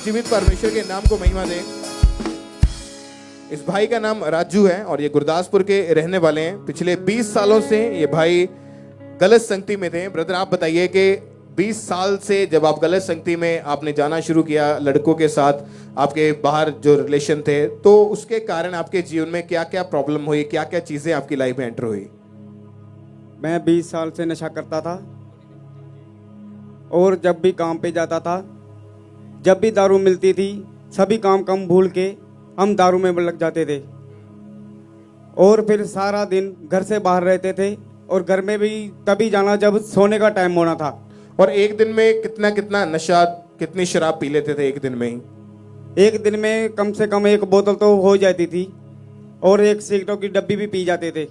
जीवित परमेश्वर के नाम को महिमा दें। इस भाई का नाम राजू है और ये गुरदासपुर के रहने वाले हैं। पिछले 20 सालों से ये भाई गलत संगति में थे। ब्रदर आप बताइए कि 20 साल से जब आप गलत संगति में आपने जाना शुरू किया, लड़कों के साथ आपके बाहर जो रिलेशन थे, तो उसके कारण आपके जीवन में क्या क्या प्रॉब्लम हुई, क्या क्या चीजें आपकी लाइफ में एंटर हुई? मैं 20 साल से नशा करता था और जब भी काम पे जाता था, जब भी दारू मिलती थी, सभी काम कम भूल के हम दारू में लग जाते थे और फिर सारा दिन घर से बाहर रहते थे और घर में भी तभी जाना जब सोने का टाइम होना था। और एक दिन में कितना कितना नशा, कितनी शराब पी लेते थे एक दिन में ही? एक दिन में कम से कम 1 बोतल तो हो जाती थी और 1 सिगरेटों की डब्बी भी पी जाते थे।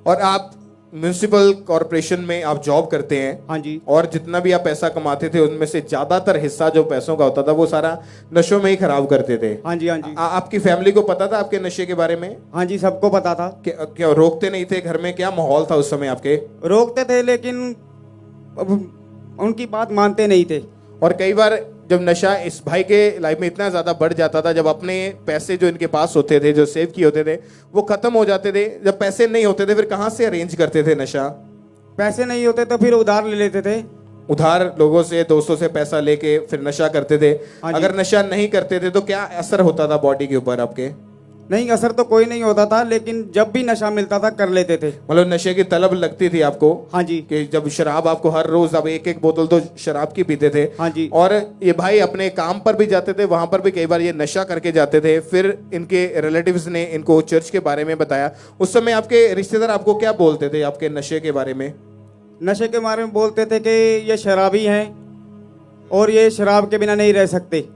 और आप म्युनिसिपल कॉर्पोरेशन में आप जॉब करते हैं। हाँ जी। और जितना भी आप पैसा कमाते थे उनमें से ज्यादातर हिस्सा जो पैसों का होता था वो सारा नशों में ही खराब करते थे। हाँ जी, हाँ जी। आपकी फैमिली को पता था आपके नशे के बारे में? हाँ जी, सबको पता था। क्या रोकते नहीं थे घर में? क्या माहौल था उस समय आपके? रोकते थे लेकिन उनकी बात मानते नहीं थे। और कई बार जब नशा इस भाई के लाइफ में इतना ज्यादा बढ़ जाता था, जब अपने पैसे जो इनके पास होते थे, जो सेव किए होते थे, वो खत्म हो जाते थे। जब पैसे नहीं होते थे फिर कहां से अरेंज करते थे नशा? पैसे नहीं होते तो फिर उधार ले लेते थे। उधार लोगों से, दोस्तों से पैसा लेके फिर नशा करते थे। हाँ जी। अगर नशा नहीं करते थे तो क्या असर होता था बॉडी के ऊपर आपके? नहीं, असर तो कोई नहीं होता था, लेकिन जब भी नशा मिलता था कर लेते थे। मतलब नशे की तलब लगती थी आपको? हाँ जी। कि जब शराब आपको हर रोज अब 1-1 बोतल तो शराब की पीते थे। हाँ जी। और ये भाई अपने काम पर भी जाते थे, वहां पर भी कई बार ये नशा करके जाते थे। फिर इनके रिलेटिव्स ने इनको चर्च के बारे में बताया। उस समय आपके रिश्तेदार आपको क्या बोलते थे आपके नशे के बारे में? नशे के बारे में बोलते थे कि ये शराबी हैं और ये शराब के बिना नहीं रह सकते।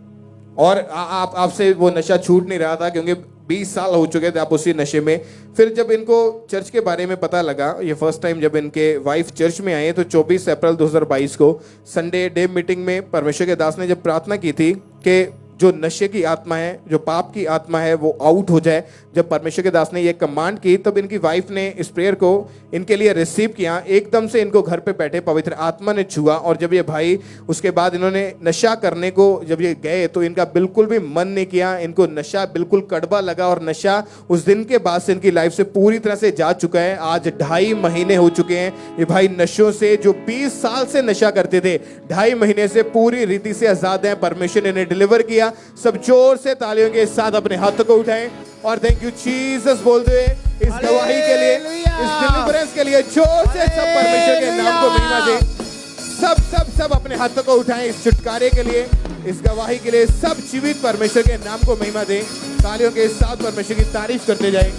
और आप आपसे वो नशा छूट नहीं रहा था क्योंकि 20 साल हो चुके थे आप उसी नशे में। फिर जब इनको चर्च के बारे में पता लगा, ये फर्स्ट टाइम जब इनके वाइफ चर्च में आए, तो 24 अप्रैल 2022 को संडे डे मीटिंग में परमेश्वर के दास ने जब प्रार्थना की थी कि जो नशे की आत्मा है, जो पाप की आत्मा है, वो आउट हो जाए। जब परमेश्वर के दास ने ये कमांड की तब इनकी वाइफ ने इस प्रेयर को इनके लिए रिसीव किया। एकदम से इनको घर पे बैठे पवित्र आत्मा ने छुआ। और जब ये भाई उसके बाद इन्होंने नशा करने को जब ये गए तो इनका बिल्कुल भी मन नहीं किया। इनको नशा बिल्कुल कड़वा लगा और नशा उस दिन के बाद से इनकी लाइफ से पूरी तरह से जा चुका है। आज 2.5 महीने हो चुके हैं ये भाई नशों से, जो 20 साल से नशा करते थे, 2.5 महीने से पूरी रीति से आजाद हैं। परमेश्वर ने इन्हें डिलीवर किया। सब जोर से तालियों के साथ अपने हाथों को उठाएं और थैंक यू जीसस बोलते हुए इस गवाही के लिए, इस डिलीवरेंस के लिए जोर से सब परमेश्वर के नाम को महिमा दें। सब सब सब अपने हाथों को उठाएं इस छुटकारे के लिए, इस गवाही के लिए। सब जीवित परमेश्वर के नाम को महिमा दें। तालियों के साथ परमेश्वर की तारीफ करते जाएं।